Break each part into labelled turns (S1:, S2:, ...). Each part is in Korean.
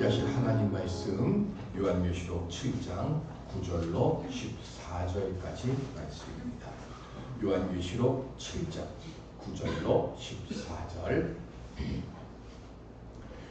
S1: 하실 하나님 말씀 요한계시록 7장 9절로 14절까지 말씀입니다. 요한계시록 7장 9절로 14절.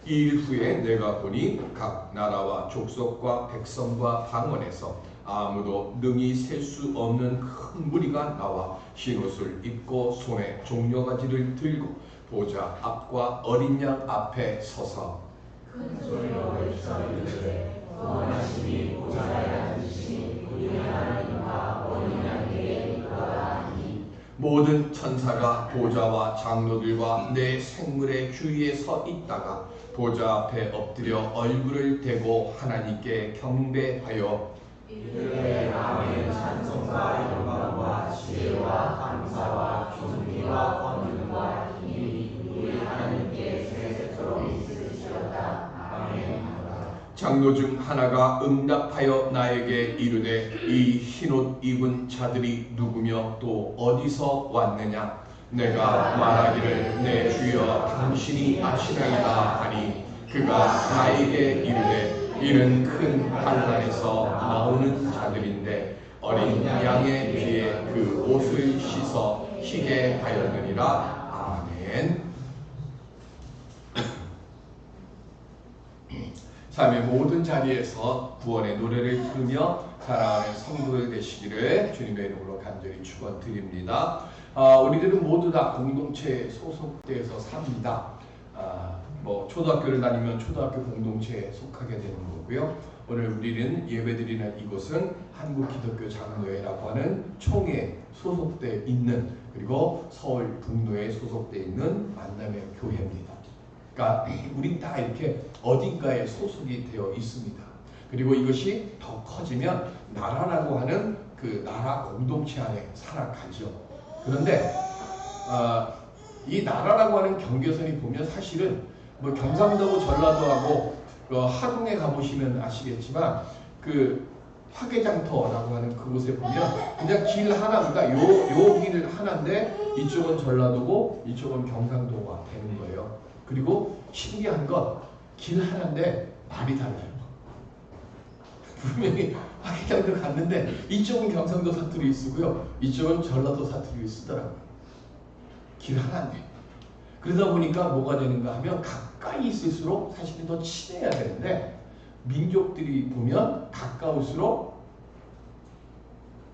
S1: 이일 후에 내가 보니 각 나라와 족속과 백성과 방언에서 아무도 능히 셀 수 없는 큰 무리가 나와 흰옷을 입고 손에 종려가지를 들고 보좌 앞과 어린 양 앞에 서서
S2: 큰 소리로 외쳐 이르되 구원하시니 보좌에 앉으시니 우리 하나님과 어린 양에게 이끌어라 하니
S1: 모든 천사가 보좌와 장로들과 내 생물의 주위에 서 있다가 보좌 앞에 엎드려 얼굴을 대고 하나님께 경배하여
S2: 이르되 아멘. 찬송과 영광과 지혜와 감사와 존귀와 권능과 힘이 우리 하나님께 세세토록 있으시었다. 아멘.
S1: 장로 중 하나가 응답하여 나에게 이르되 이 흰옷 입은 자들이 누구며 또 어디서 왔느냐? 내가 말하기를 내 주여 당신이 아시나이다 하니 그가 나에게 이르되 이는 큰 환난에서 나오는 자들인데 어린 양의 피에 그 옷을 씻어 희게 하였느니라. 아멘. 삶의 모든 자리에서 구원의 노래를 부르며 살아가는 성도들 되시기를 주님의 이름으로 간절히 축원드립니다. 우리들은 모두 다 공동체에 소속되어서 삽니다. 초등학교를 다니면 초등학교 공동체에 속하게 되는 거고요. 오늘 우리는 예배드리는 이곳은 한국기독교장로회라고 하는 총회에 소속되어 있는, 그리고 서울 북로에 소속되어 있는 만남의 교회입니다. 그러니까 우린 다 이렇게 어딘가에 소속이 되어 있습니다. 그리고 이것이 더 커지면 나라라고 하는 그 나라 공동체 안에 살아가죠. 그런데 이 나라라고 하는 경계선이 보면 사실은 경상도하고 전라도하고 하동에 가보시면 아시겠지만 그 화개장터라고 하는 그곳에 보면 그냥 길 하나, 그러니까 요 길 하나인데 이쪽은 전라도고 이쪽은 경상도가 되는 거예요. 그리고 신기한 건 길 하나인데 말이 달라요. 분명히 화개장터 갔는데 이쪽은 경상도 사투리 쓰고요, 이쪽은 전라도 사투리 쓰더라고요. 길 하나인데. 그러다 보니까 뭐가 되는가 하면 가까이 있을수록 사실은 더 친해야 되는데 민족들이 보면 가까울수록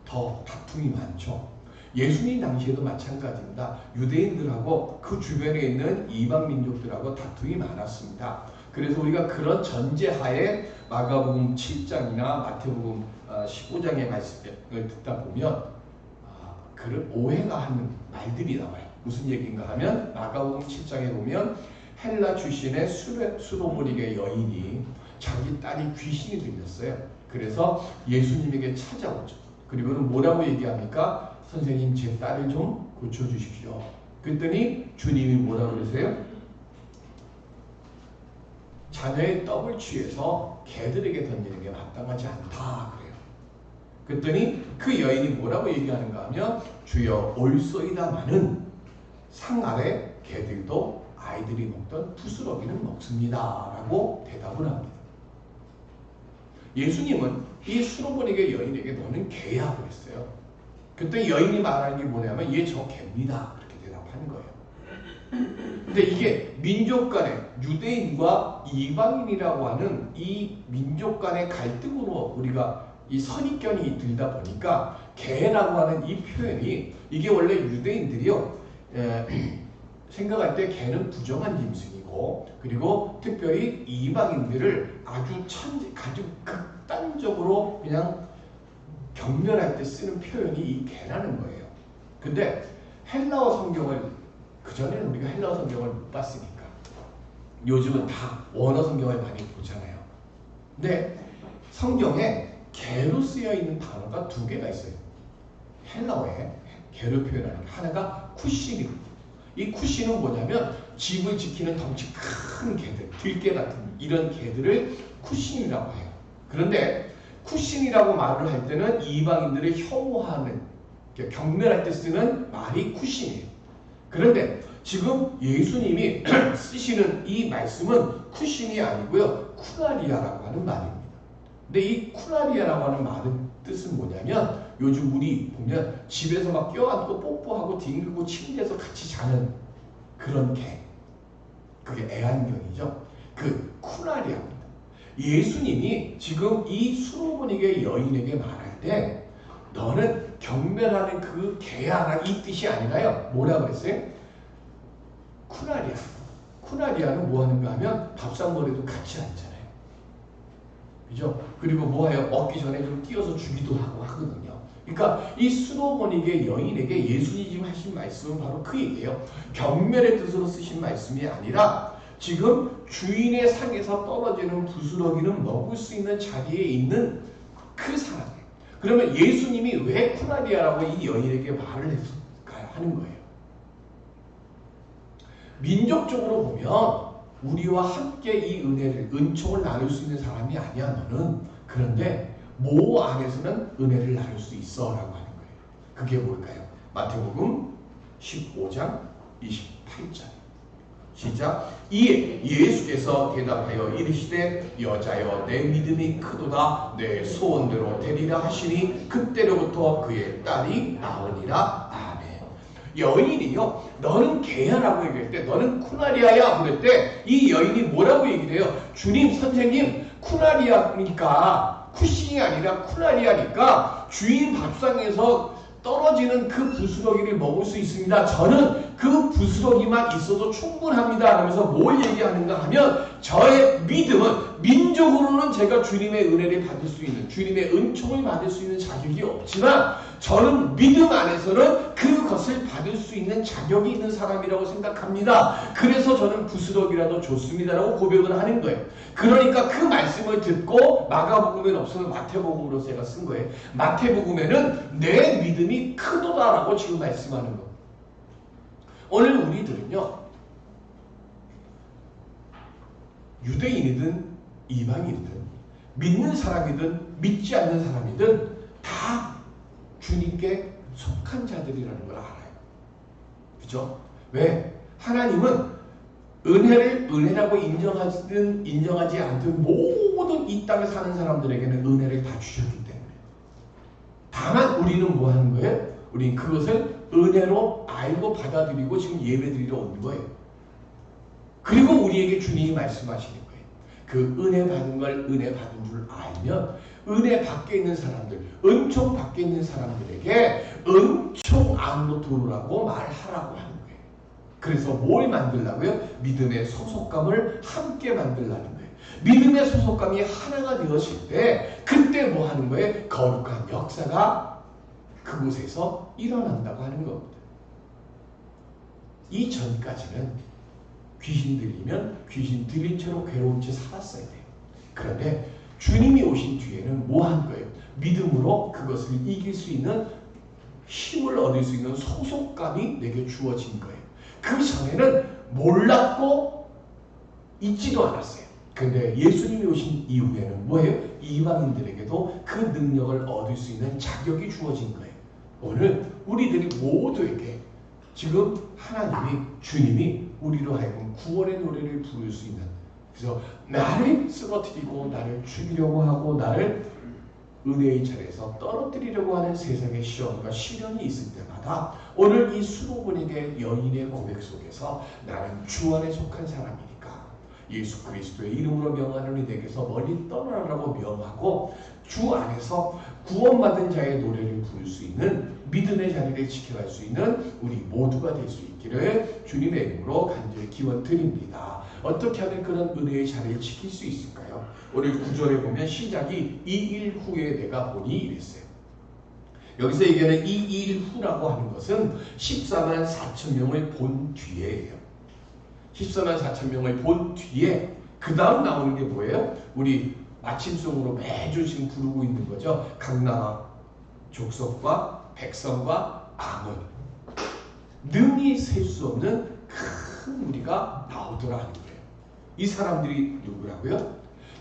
S1: 더 다툼이 많죠. 예수님 당시에도 마찬가지입니다. 유대인들하고 그 주변에 있는 이방 민족들하고 다툼이 많았습니다. 그래서 우리가 그런 전제하에 마가복음 7장이나 마태복음 15장의 말씀을 듣다 보면 그런 오해가 하는 말들이 나와요. 무슨 얘기인가 하면 마가복음 7장에 보면 헬라 출신의 수로보nik의 여인이 자기 딸이 귀신이 들렸어요. 그래서 예수님에게 찾아오죠. 그리고는 뭐라고 얘기합니까? 선생님, 제 딸을 좀 고쳐주십시오. 그랬더니 주님이 뭐라고 그러세요? 자녀의 떡을 취해서 개들에게 던지는 게 마땅하지 않다 그래요. 그랬더니 그 여인이 뭐라고 얘기하는가 하면 주여 올소이다마는 상 아래 개들도 아이들이 먹던 부스러기는 먹습니다 라고 대답을 합니다. 예수님은 이 수로보nik의 여인에게 너는 개야 그랬어요. 그때 여인이 말하는 게 뭐냐면 얘 저 개입니다 그렇게 대답하는 거예요. 근데 이게 민족 간의, 유대인과 이방인이라고 하는 이 민족 간의 갈등으로 우리가 이 선입견이 들다 보니까 개라고 하는 이 표현이, 이게 원래 유대인들이요 생각할 때 개는 부정한 짐승이고, 그리고 특별히 이방인들을 아주 극단적으로 그냥 경멸할 때 쓰는 표현이 이 개라는 거예요. 근데 헬라어 성경을, 그전에는 우리가 헬라어 성경을 못 봤으니까 요즘은 다 원어 성경을 많이 보잖아요. 근데 성경에 개로 쓰여 있는 단어가 두 개가 있어요. 헬라어에 개로 표현하는 게 하나가 쿠신입니다. 이 쿠신은 뭐냐면 집을 지키는 덩치 큰 개들, 들개 같은 이런 개들을 쿠신이라고 해요. 그런데 쿠신이라고 말을 할 때는 이방인들을 혐오하는, 경멸할 때 쓰는 말이 쿠신이에요. 그런데 지금 예수님이 쓰시는 이 말씀은 쿠신이 아니고요, 쿠라리아라고 하는 말입니다. 근데 이 쿠라리아라고 하는 말은 뜻은 뭐냐면 요즘 우리 보면 집에서 막 껴안고 뽀뽀하고 뒹굴고 침대에서 같이 자는 그런 개. 그게 애완견이죠. 그 쿠라리아입니다. 예수님이 지금 이 수로보니게 여인에게 말할 때 너는 경멸하는 그 개야 이 뜻이 아니라요. 뭐라 그랬어요? 쿠라리아. 쿠라리아는 뭐 하는가 하면 밥상머리도 같이 앉잖아요. 그죠? 그리고 뭐해요? 먹기 전에 좀 띄어서 주기도 하고 하거든요. 그러니까 이 수로보니게 여인에게 예수님이 지금 하신 말씀은 바로 그 얘기예요. 경멸의 뜻으로 쓰신 말씀이 아니라 지금 주인의 상에서 떨어지는 부스러기는 먹을 수 있는 자리에 있는 그 사람이에요. 그러면 예수님이 왜 쿠라리아라고 이 여인에게 말을 했을까요? 하는 거예요. 민족적으로 보면 우리와 함께 이 은혜를, 은총을 나눌 수 있는 사람이 아니야 너는. 그런데 모 안에서는 은혜를 나눌 수 있어 라고 하는 거예요. 그게 뭘까요? 마태복음 15장 28절 시작. 이에 예수께서 대답하여 이르시되 여자여 내 믿음이 크도다 내 소원대로 되리라 하시니 그때로부터 그의 딸이 나으니라. 아멘. 여인이요 너는 개야라고 얘기할 때 너는 쿠라리아야 그럴 때 이 여인이 뭐라고 얘기를 해요? 주님 선생님 쿠라리아니까 쿠싱이 아니라 쿠라리아니까 주인 밥상에서 떨어지는 그 부스러기를 먹을 수 있습니다. 저는 그 부스러기만 있어도 충분합니다. 하면서 뭘 얘기하는가 하면 저의 믿음은 민족으로는 제가 주님의 은혜를 받을 수 있는 주님의 은총을 받을 수 있는 자격이 없지만 저는 믿음 안에서는 그것을 받을 수 있는 자격이 있는 사람이라고 생각합니다. 그래서 저는 부스러기라도 좋습니다라고 고백을 하는 거예요. 그러니까 그 말씀을 듣고 마가복음에는 없어서 마태복음으로 제가 쓴 거예요. 마태복음에는 내 믿음이 크도다라고 지금 말씀하는 거예요. 오늘 우리들은요 유대인이든 이방인이든 믿는 사람이든 믿지 않는 사람이든 다 주님께 속한 자들이라는 걸 알아요. 그죠? 왜? 하나님은 은혜를 은혜라고 인정하든 인정하지 않든 모든 이 땅에 사는 사람들에게는 은혜를 다 주셨기 때문에 다만 우리는 뭐 하는 거예요? 우리는 그것을 은혜로 알고 받아들이고 지금 예배드리러 온 거예요. 그리고 우리에게 주님이 말씀하시는 거예요. 그 은혜 받은 걸 은혜 받은 줄 알면 은혜 밖에 있는 사람들, 은총 밖에 있는 사람들에게 은총 안으로 들어오라고 말하라고 하는 거예요. 그래서 뭘 만들라고요? 믿음의 소속감을 함께 만들라는 거예요. 믿음의 소속감이 하나가 되었을 때 그때 뭐 하는 거예요? 거룩한 역사가 그곳에서 일어난다고 하는 겁니다. 이전까지는 귀신 들리면 귀신 들린 채로 괴로운 채 살았어야 돼요. 그런데 주님이 오신 뒤에는 뭐 한 거예요? 믿음으로 그것을 이길 수 있는 힘을 얻을 수 있는 소속감이 내게 주어진 거예요. 그 전에는 몰랐고 있지도 않았어요. 근데 예수님이 오신 이후에는 뭐예요? 이방인들에게도 그 능력을 얻을 수 있는 자격이 주어진 거예요. 오늘 우리들이 모두에게 지금 하나님이 주님이 우리로 하여금 구원의 노래를 부를 수 있는 그래서 나를 쓰러뜨리고 나를 죽이려고 하고 나를 은혜의 자리에서 떨어뜨리려고 하는 세상의 시험과 시련이 있을 때마다 오늘 이 수로보니게 여인의 고백 속에서 나는 주 안에 속한 사람이니까 예수 그리스도의 이름으로 명하노니 내게서 멀리 떠나라고 명하고 주 안에서 구원받은 자의 노래를 부를 수 있는 믿음의 자리를 지켜갈 수 있는 우리 모두가 될 수 있기를 주님의 이름으로 간절히 기원 드립니다. 어떻게 하면 그런 은혜의 자리를 지킬 수 있을까요? 오늘 9절에 보면 시작이 2일 후에 내가 보니 이랬어요. 여기서 얘기하는 2일 후라고 하는 것은 14만 4천 명을 본 뒤에예요. 14만 4천 명을 본 뒤에 그 다음 나오는 게 뭐예요? 우리 마침송으로 매주 지금 부르고 있는 거죠. 각 나라 족속과 백성과 암은 능히 셀 수 없는 큰 무리가 나오더라 하는 거예요. 이 사람들이 누구라고요?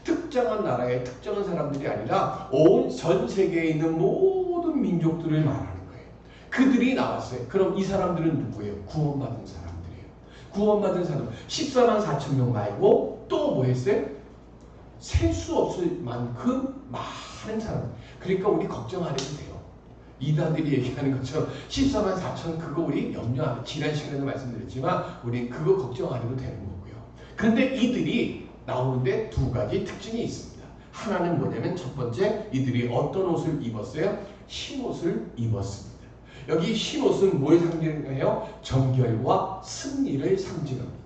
S1: 특정한 나라의 특정한 사람들이 아니라 온 전 세계에 있는 모든 민족들을 말하는 거예요. 그들이 나왔어요. 그럼 이 사람들은 누구예요? 구원받은 사람들이에요. 구원받은 사람 14만 4천 명 말고 또 뭐 했어요? 셀 수 없을 만큼 많은 사람. 그러니까 우리 걱정 안 해도 돼요. 이단들이 얘기하는 것처럼 14만 4천 그거 우리 염려 안 해요. 지난 시간에도 말씀드렸지만 우리 그거 걱정 안 해도 되는 거고요. 그런데 이들이 나오는데 두 가지 특징이 있습니다. 하나는 뭐냐면 첫 번째, 이들이 어떤 옷을 입었어요? 흰옷을 입었습니다. 여기 흰옷은 뭘 상징해요? 정결과 승리를 상징합니다.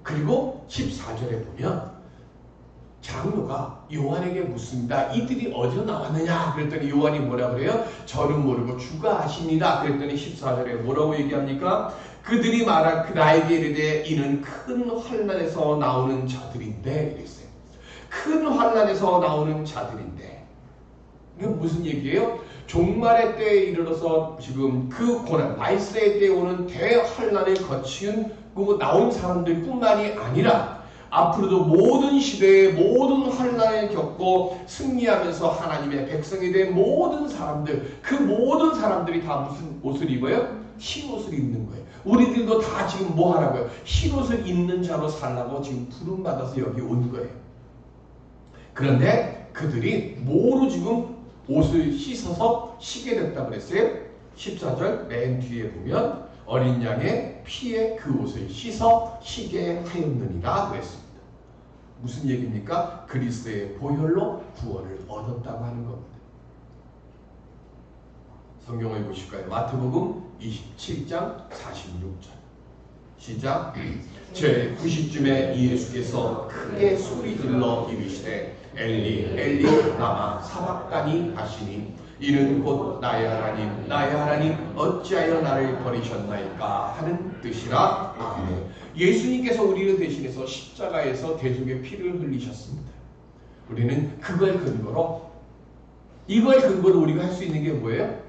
S1: 그리고 14절에 보면 장로가 요한에게 묻습니다. 이들이 어디서 나왔느냐? 그랬더니 요한이 뭐라 그래요? 저는 모르고 주가 아십니다. 그랬더니 14절에 뭐라고 얘기합니까? 그들이 말한 그 나에게 이르되 이는 큰 환난에서 나오는 자들인데 이랬어요. 큰 환난에서 나오는 자들인데 이게 무슨 얘기예요? 종말의 때에 이르러서 지금 그 고난, 말세의 때에 오는 대환난을 거친 그 나온 사람들 뿐만이 아니라 앞으로도 모든 시대에 모든 환난을 겪고 승리하면서 하나님의 백성이 된 모든 사람들, 그 모든 사람들이 다 무슨 옷을 입어요? 흰옷을 입는 거예요. 우리들도 다 지금 뭐 하라고요? 흰옷을 입는 자로 살라고 지금 부름받아서 여기 온 거예요. 그런데 그들이 뭐로 지금 옷을 씻어서 쉬게 됐다고 그랬어요? 14절 맨 뒤에 보면 어린 양의 피에 그 옷을 씻어 쉬게 하였느니라 그랬습니다. 무슨 얘기입니까? 그리스도의 보혈로 구원을 얻었다고 하는 겁니다. 성경을 보실까요? 마태복음 27장 46절 시작. 제 90쯤에 예수께서 크게 소리질러 이르시되 엘리 엘리 라마 사박다니 하시니 이는 곧 나의 하나님 나의 하나님 어찌하여 나를 버리셨나이까 하는 뜻이라. 아멘. 예수님께서 우리를 대신해서 십자가에서 대속의 피를 흘리셨습니다. 우리는 그걸 근거로 이걸 근거로 우리가 할 수 있는 게 뭐예요?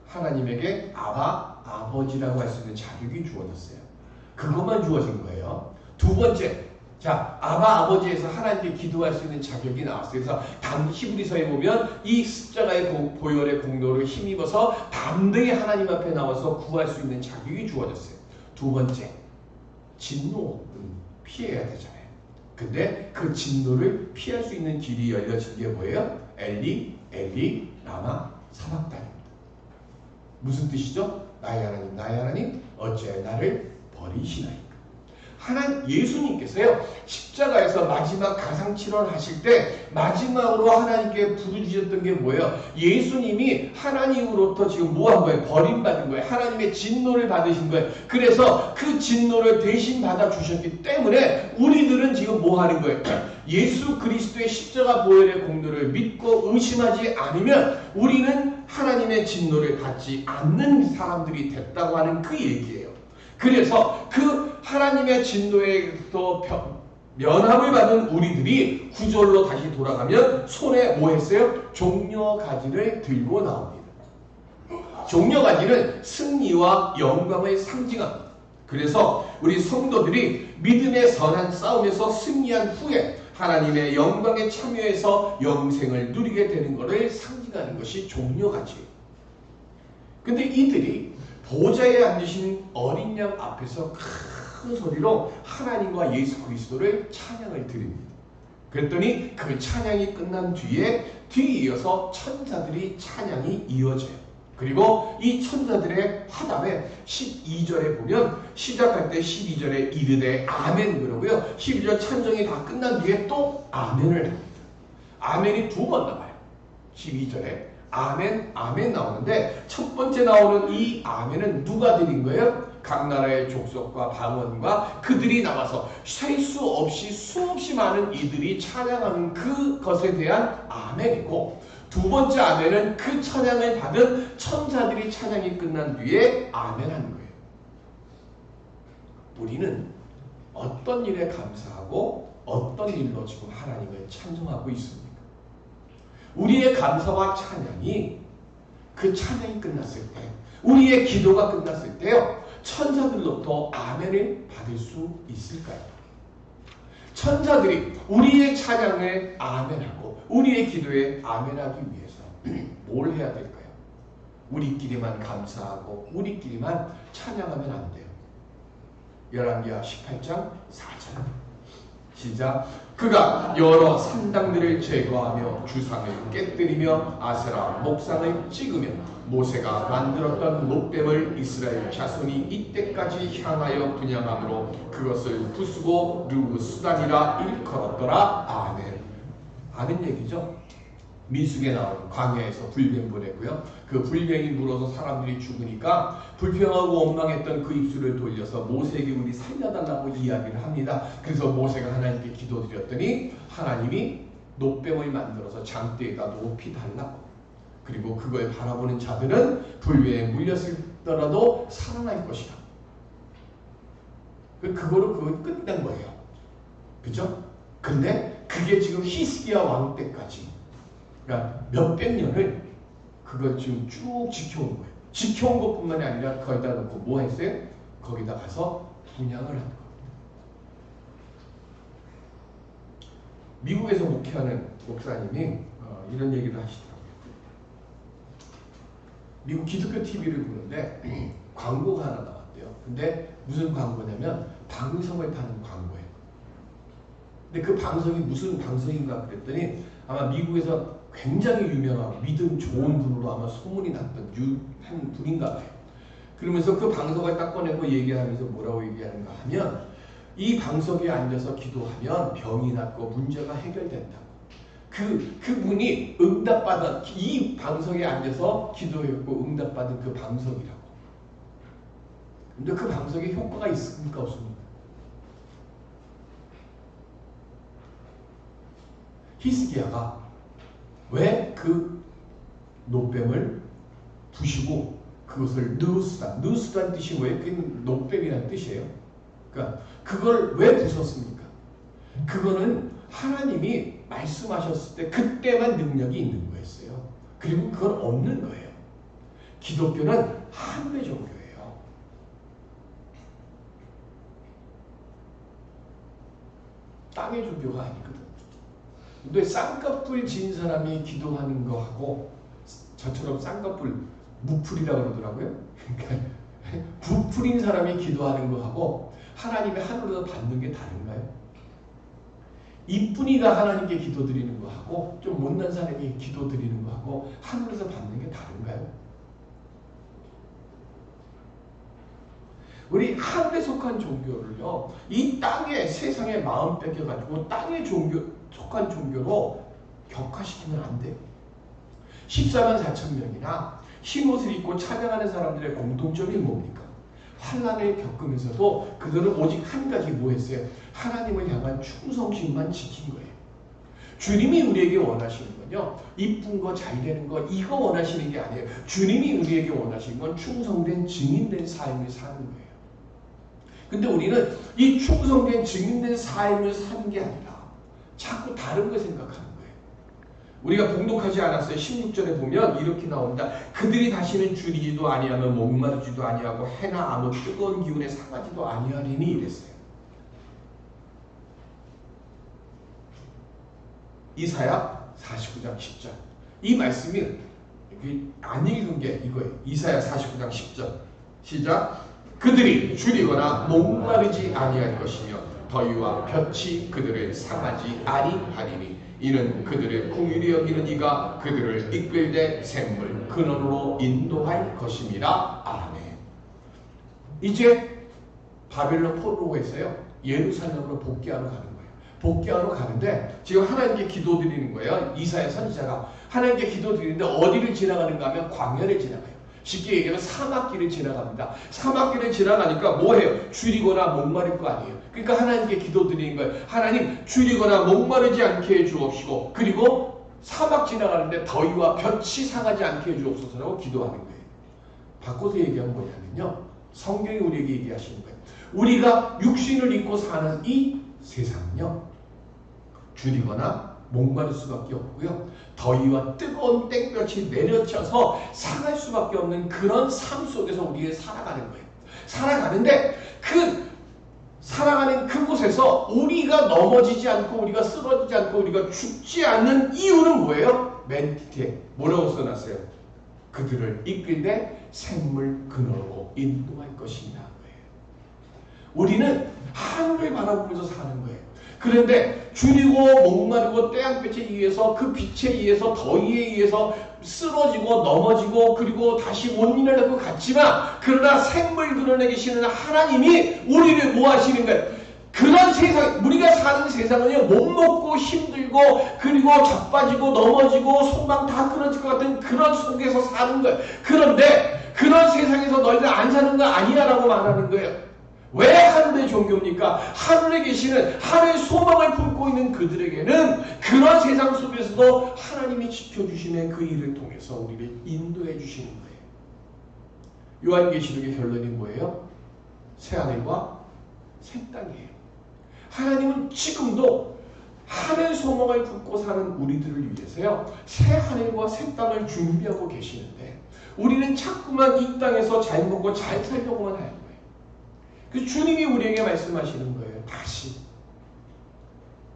S1: 하나님에게 아바 아버지라고 할 수 있는 자격이 주어졌어요. 그것만 주어진 거예요. 두 번째, 자, 아바 아버지에서 하나님께 기도할 수 있는 자격이 나왔어요. 그래서 히브리서에 보면 이 십자가의 보혈의 공로를 힘입어서 담대히 하나님 앞에 나와서 구할 수 있는 자격이 주어졌어요. 두 번째, 진노는 피해야 되잖아요. 근데 그 진노를 피할 수 있는 길이 열려진 게 뭐예요? 엘리 엘리 라마 사박다니입니다. 무슨 뜻이죠? 나의 하나님 나의 하나님 어찌하여 나를 버리시나이까. 예수님께서요 십자가에서 마지막 가상칠언 하실 때 마지막으로 하나님께 부르짖었던 게 뭐예요? 예수님이 하나님으로부터 지금 뭐 한 거예요? 버림받은 거예요. 하나님의 진노를 받으신 거예요. 그래서 그 진노를 대신 받아 주셨기 때문에 우리들은 지금 뭐 하는 거예요? 예수 그리스도의 십자가 보혈의 공로를 믿고 의심하지 않으면 우리는 하나님의 진노를 받지 않는 사람들이 됐다고 하는 그 얘기예요. 그래서 그 하나님의 진노에서 면함을 받은 우리들이 구절로 다시 돌아가면 손에 뭐 했어요? 종려가지를 들고 나옵니다. 종려가지는 승리와 영광을 상징합니다. 그래서 우리 성도들이 믿음의 선한 싸움에서 승리한 후에 하나님의 영광에 참여해서 영생을 누리게 되는 것을 상징하는 것이 종려가지예요. 근데 이들이 보좌에 앉으신 어린 양 앞에서 큰 소리로 하나님과 예수 그리스도를 찬양을 드립니다. 그랬더니 그 찬양이 끝난 뒤에 이어서 천사들이 찬양이 이어져요. 그리고 이 천사들의 화답에 12절에 보면 시작할 때 12절에 이르되 아멘 그러고요. 12절 찬송이 다 끝난 뒤에 또 아멘을 합니다. 아멘이 두 번 나와요. 12절에 아멘, 아멘 나오는데 첫 번째 나오는 이 아멘은 누가 드린 거예요? 각 나라의 족속과 방언과 그들이 나와서 셀 수 없이 수없이 많은 이들이 찬양하는 그것에 대한 아멘이고 두 번째 아멘은 그 찬양을 받은 천사들이 찬양이 끝난 뒤에 아멘하는 거예요. 우리는 어떤 일에 감사하고 어떤 일로 지금 하나님을 찬송하고 있습니까? 우리의 감사와 찬양이 그 찬양이 끝났을 때 우리의 기도가 끝났을 때요 천사들로부터 아멘을 받을 수 있을까요? 천사들이 우리의 찬양에 아멘하고 우리의 기도에 아멘하기 위해서 뭘 해야 될까요? 우리끼리만 감사하고 우리끼리만 찬양하면 안 돼요. 열왕기하 18장 4절. 시작. 그가 여러 산당들을 제거하며 주상을 깨뜨리며 아세라 목상을 찍으며 모세가 만들었던 놋뱀을 이스라엘 자손이 이때까지 향하여 분향함으로 그것을 부수고 르우수단이라 일컬었더라. 아멘. 아는 얘기죠. 민수기에 나오는 광야에서 불뱀 보냈고요. 그 불뱀이 물어서 사람들이 죽으니까 불평하고 원망했던 그 입술을 돌려서 모세에게 우리 살려달라고 이야기를 합니다. 그래서 모세가 하나님께 기도드렸더니 하나님이 놋뱀을 만들어서 장대에다 높이 달라고, 그리고 그걸 바라보는 자들은 불뱀에 물렸을더라도 살아날 것이다. 그거로 그걸 끝낸 거예요. 그죠? 근데 그게 지금 히스기야 왕 때까지, 그러니까 몇백 년을 그걸 지금 쭉 지켜온 거예요. 지켜온 것뿐만이 아니라 거기다 놓고 뭐 했어요? 거기다 가서 분향을 한 거예요. 미국에서 목회하는 목사님이 이런 얘기를 하시더라고요. 미국 기독교 TV를 보는데 광고가 하나 나왔대요. 근데 무슨 광고냐면 방송을 타는 광고예요. 근데 그 방송이 무슨 방송인가 그랬더니 아마 미국에서 굉장히 유명하고 믿음 좋은 분으로 아마 소문이 났던 한 분인가 봐요. 그러면서 그 방송을 딱 꺼내고 얘기하면서 뭐라고 얘기하는가 하면 이 방송에 앉아서 기도하면 병이 낫고 문제가 해결된다고. 그분이 응답받은, 이 방송에 앉아서 기도했고 응답받은 그 방송이라고. 근데 그 방송에 효과가 있습니까? 없습니까? 히스기야가 왜 그 놋뱀을 부시고 그것을 느우스단 뜻이 뭐예요? 그게 놋뱀이라는 뜻이에요. 그러니까 그걸 왜 부쉈습니까? 그거는 하나님이 말씀하셨을 때 그때만 능력이 있는 거였어요. 그리고 그건 없는 거예요. 기독교는 하늘의 종교예요. 땅의 종교가 아니거든. 근데 쌍꺼풀 진 사람이 기도하는 거하고 저처럼 쌍꺼풀 무풀이라고 그러더라고요. 그러니까 부풀인 사람이 기도하는 거하고 하나님의 하늘에서 받는 게 다른가요? 이쁜이가 하나님께 기도드리는 거하고 좀 못난 사람이 기도드리는 거하고 하늘에서 받는 게 다른가요? 우리 하늘에 속한 종교를요, 이 땅에 세상에 마음 뺏겨가지고 땅의 속한 종교로 격화시키면 안 돼요. 14만 4천 명이나 흰옷을 입고 찬양하는 사람들의 공통점이 뭡니까? 환난을 겪으면서도 그들은 오직 한 가지 뭐 했어요? 하나님을 향한 충성심만 지킨 거예요. 주님이 우리에게 원하시는 건요, 이쁜 거, 잘 되는 거, 이거 원하시는 게 아니에요. 주님이 우리에게 원하시는 건 충성된 증인된 삶을 사는 거예요. 근데 우리는 이 충성된 증인된 삶을 사는 게 아니라 자꾸 다른 걸 생각하는 거예요. 우리가 봉독하지 않았어요. 16절에 보면 이렇게 나온다. 그들이 다시는 줄이지도 아니하며 목마르지도 아니하고 해나 아무 뜨거운 기운에 상하지도 아니하리니 이랬어요. 이사야 49장 10절. 이 말씀이 안 읽은 게 이거예요. 이사야 49장 10절. 시작. 그들이 줄이거나 목마르지 아니할 것이며 더위와 볕이 그들을 상하지 아니하리니 이는 그들의 긍휼히 여기는 이가 그들을 이끌되 샘물 근원으로 인도할 것임이라. 아멘. 이제 바벨론 포로에서요 예루살렘으로 복귀하러 가는 거예요. 복귀하러 가는데 지금 하나님께 기도드리는 거예요. 이사야 선지자가 하나님께 기도드리는데 어디를 지나가는가 하면 광야를 지나가요. 쉽게 얘기하면 사막길을 지나갑니다. 사막길을 지나가니까 뭐해요? 줄이거나 목마를 거 아니에요. 그러니까 하나님께 기도드리는 거예요. 하나님 줄이거나 목마르지 않게 해주옵시고 그리고 사막 지나가는데 더위와 볕이 상하지 않게 해주옵소서라고 기도하는 거예요. 바꿔서 얘기하면 뭐냐면요, 성경이 우리에게 얘기하시는 거예요. 우리가 육신을 입고 사는 이 세상은요 줄이거나 목마를 수밖에 없고요, 더위와 뜨거운 땡볕이 내려쳐서 상할 수밖에 없는 그런 삶 속에서 우리가 살아가는 거예요. 살아가는데 그 살아가는 그곳에서 우리가 넘어지지 않고 우리가 쓰러지지 않고 우리가 죽지 않는 이유는 뭐예요? 맨 뒤에 뭐라고 써놨어요? 그들을 이끌되 샘물 근원으로 인도할 것이냐. 우리는 하늘을 바라보면서 사는 거예요. 그런데 줄이고 목마르고 태양빛에 의해서 그 빛에 의해서 더위에 의해서 쓰러지고 넘어지고 그리고 다시 못 일어날 것 같지만 그러나 생물 그늘에 계시는 하나님이 우리를 뭐 하시는 거예요? 그런 세상, 우리가 사는 세상은요, 못 먹고 힘들고, 그리고 자빠지고, 넘어지고, 소망 다 끊어질 것 같은 그런 속에서 사는 거예요. 그런데, 그런 세상에서 너희들 안 사는 거 아니야 라고 말하는 거예요. 왜 하늘의 종교입니까? 하늘에 계시는, 하늘의 소망을 품고 있는 그들에게는 그런 세상 속에서도 하나님이 지켜주시는 그 일을 통해서 우리를 인도해 주시는 거예요. 요한계시록의 결론이 뭐예요? 새하늘과 새 땅이에요. 하나님은 지금도 하늘 소망을 품고 사는 우리들을 위해서요, 새 하늘과 새 땅을 준비하고 계시는데 우리는 자꾸만 이 땅에서 잘 먹고 잘 살려고만 하는 거예요. 그 주님이 우리에게 말씀하시는 거예요. 다시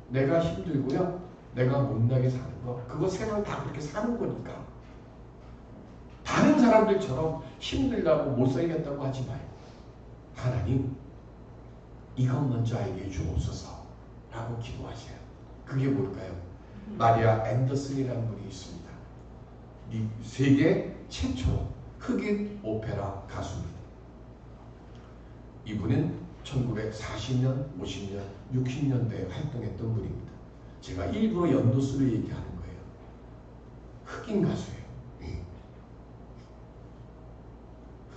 S1: 내가 힘들고요, 내가 못나게 사는 거, 그거 세상 다 그렇게 사는 거니까 다른 사람들처럼 힘들다고 못 살겠다고 하지 말고 하나님 이것 먼저 알게 주옵소서 라고 기도하세요. 그게 뭘까요? 마리아 앤더슨이라는 분이 있습니다. 세계 최초 흑인 오페라 가수입니다. 이분은 1940년, 50년, 60년대에 활동했던 분입니다. 제가 일부러 연도수를 얘기하는 거예요. 흑인 가수예요.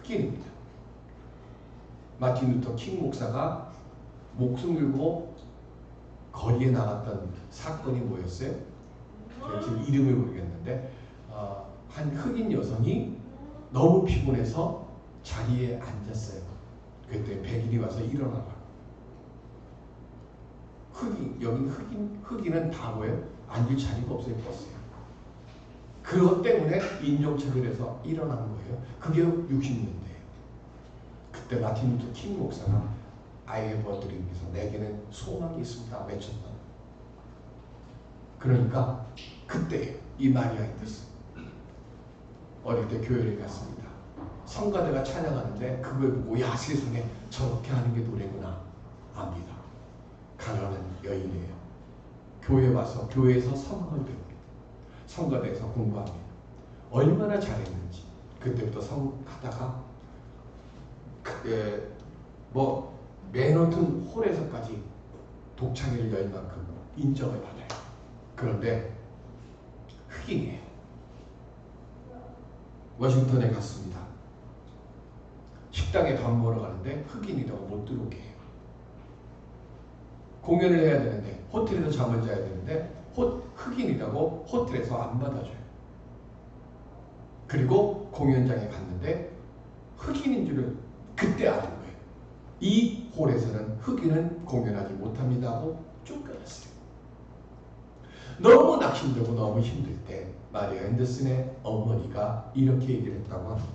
S1: 흑인입니다. 마틴 루터 킹 목사가 목숨 걸고 거리에 나갔던 사건이 뭐였어요? 제가 지금 이름을 모르겠는데 한 흑인 여성이 너무 피곤해서 자리에 앉았어요. 그때 백인이 와서 일어나라. 여기 흑인은 다 뭐예요? 앉을 자리가 없어요. 버스에. 그것 때문에 인종차별에서 일어난 거예요. 그게 60년대예요. 그때 마틴 루터 킹 목사가 I have a dream, 내게는 소망이 있습니다 외쳤던. 그러니까 그때 이 마리아 앤더슨 어릴 때 교회를 갔습니다. 성가대가 찬양하는데 그걸 보고 야 세상에 저렇게 하는 게 노래구나 압니다. 가난한 여인이에요. 교회 와서 교회에서 성경을 배웁니다. 성가대에서 공부합니다. 얼마나 잘했는지. 그때부터 성하다가 그때 맨하튼 홀에서까지 독창회를 열 만큼 인정을 받아요. 그런데 흑인이에요. 워싱턴에 갔습니다. 식당에 밥 먹으러 가는데 흑인이라고 못 들어오게 해요. 공연을 해야 되는데 호텔에서 잠을 자야 되는데 흑인이라고 호텔에서 안 받아줘요. 그리고 공연장에 갔는데 흑인인 줄을 그때 아는 거예요. 이 홀에서는 흑인은 공연하지 못합니다 하고 쫓겨났어요. 너무 힘들고 너무 힘들 때 마리아 앤더슨의 어머니가 이렇게 얘기를 했다고 합니다.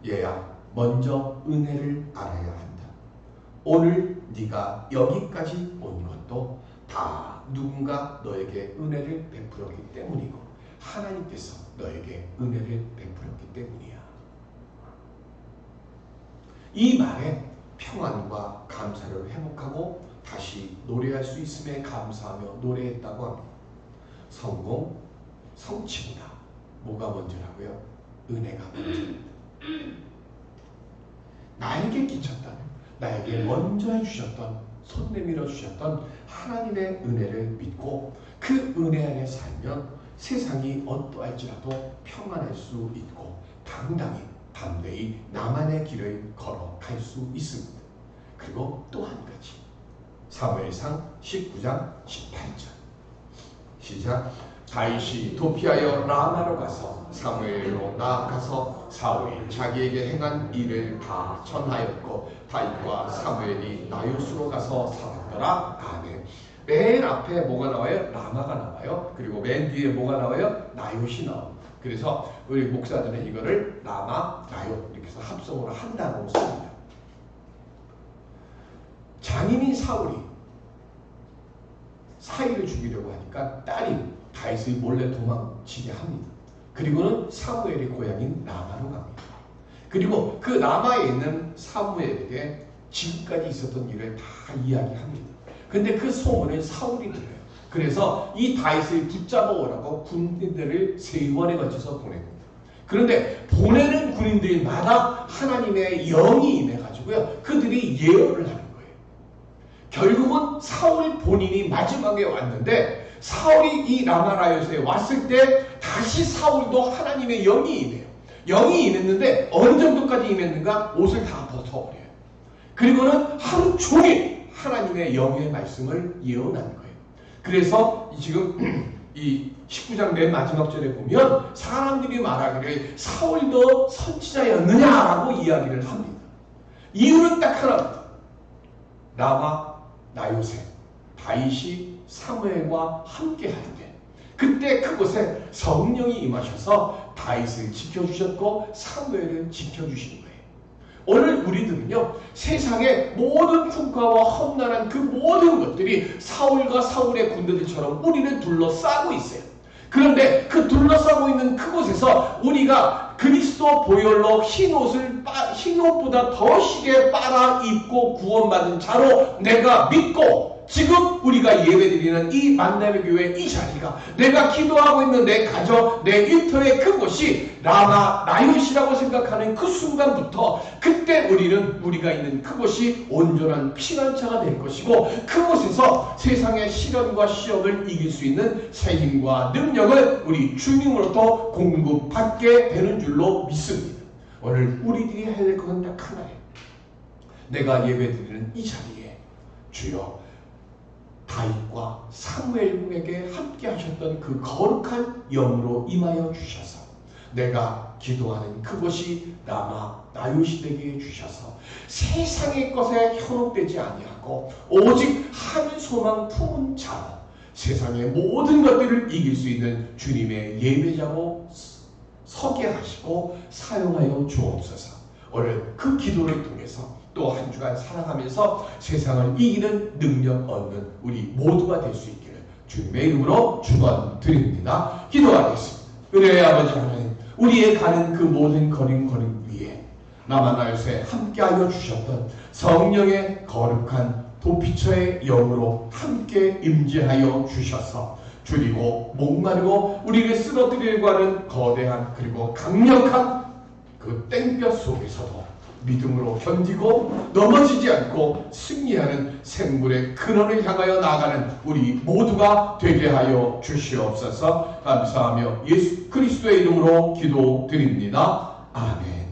S1: 얘야, 먼저 은혜를 알아야 한다. 오늘 네가 여기까지 온 것도 다 누군가 너에게 은혜를 베풀었기 때문이고 하나님께서 너에게 은혜를 베풀었기 때문이야. 이 말에 평안과 감사를 회복하고 다시 노래할 수 있음에 감사하며 노래했다고 합니다. 성공, 성취보다 뭐가 먼저라고요? 은혜가 먼저입니다. 나에게 끼쳤던, 나에게 먼저 해주셨던, 손 내밀어 주셨던 하나님의 은혜를 믿고 그 은혜 안에 살면 세상이 어떠할지라도 평안할 수 있고 당당히 담대히 나만의 길을 걸어갈 수 있습니다. 그리고 또 한 가지, 사무엘상 19장 18절 시작. 다윗이 도피하여 라마로 가서 사무엘로 나아가서 사울이 자기에게 행한 일을 다 전하였고 다윗과 사무엘이 나요스로 가서 살았더라. 아멘. 맨 앞에 뭐가 나와요? 라마가 나와요. 그리고 맨 뒤에 뭐가 나와요? 나요시 나옵니다. 그래서 우리 목사들은 이거를 라마, 나요 이렇게 해서 합성으로 한 단어로 씁니다. 장인인 사울이 사위를 죽이려고 하니까 딸이 다윗을 몰래 도망치게 합니다. 그리고는 사무엘의 고향인 라마로 갑니다. 그리고 그 라마에 있는 사무엘에게 지금까지 있었던 일을 다 이야기합니다. 근데 그 소문을 사울이 들어요. 그래서 이 다윗을 붙잡아 오라고 군인들을 3번에 걸쳐서 보냅니다. 그런데 보내는 군인들마다 하나님의 영이 임해가지고요, 그들이 예언을 하는 거예요. 결국은 사울 본인이 마지막에 왔는데, 사울이 이 라마라요스에 왔을 때 다시 사울도 하나님의 영이 임해요. 영이 임했는데 어느 정도까지 임했는가? 옷을 다 벗어버려요. 그리고는 하루 종일 하나님의 영의 말씀을 예언하는 거예요. 그래서 지금 이 19장 맨 마지막 절에 보면 사람들이 말하기를 사울도 선지자였느냐라고 이야기를 합니다. 이유는 딱 하나입니다. 라마 나요세, 다윗이 사무엘과 함께 할 때, 그때 그곳에 성령이 임하셔서 다윗을 지켜주셨고 사무엘을 지켜주신 거예요. 오늘 우리들은요, 세상의 모든 풍파와 험난한 그 모든 것들이 사울과 사울의 군대들처럼 우리를 둘러싸고 있어요. 그런데 그 둘러싸고 있는 그곳에서 우리가 그리스도 보혈로 흰옷보다 더 시게 빨아 입고 구원받은 자로 내가 믿고, 지금 우리가 예배드리는 이 만남의 교회 이 자리가, 내가 기도하고 있는 내 가정, 내 일터의 그곳이 라마 나요시라고 생각하는 그 순간부터, 그때 우리가 있는 그곳이 온전한 피난처가 될 것이고, 그곳에서 세상의 시련과 시험을 이길 수 있는 새 힘과 능력을 우리 주님으로부터 공급받게 되는 줄로 믿습니다. 오늘 우리들이 해야 될 것은 딱 하나예요. 내가 예배드리는 이 자리에 주여, 다윗과 사무엘에게 함께 하셨던 그 거룩한 영으로 임하여 주셔서 내가 기도하는 그것이 라마 나요시 되게 해주셔서 세상의 것에 현혹되지 아니하고 오직 한 소망 품은 자로 세상의 모든 것들을 이길 수 있는 주님의 예배자로 서게 하시고 사용하여 주옵소서. 오늘 그 기도를 통해서 또 한 주간 살아가면서 세상을 이기는 능력 얻는 우리 모두가 될 수 있기를 주님의 이름으로 축원드립니다. 기도하겠습니다. 은혜의 아버지 하나님, 우리의 가는 그 모든 걸음 위에 라마 나요시에 함께하여 주셨던 성령의 거룩한 도피처의 영으로 함께 임재하여 주셔서 줄이고 목마르고 우리를 쓰러뜨리려고 하는 거대한 그리고 강력한 그 땡볕 속에서도 믿음으로 견디고 넘어지지 않고 승리하는 생물의 근원을 향하여 나아가는 우리 모두가 되게 하여 주시옵소서. 감사하며 예수 그리스도의 이름으로 기도드립니다. 아멘.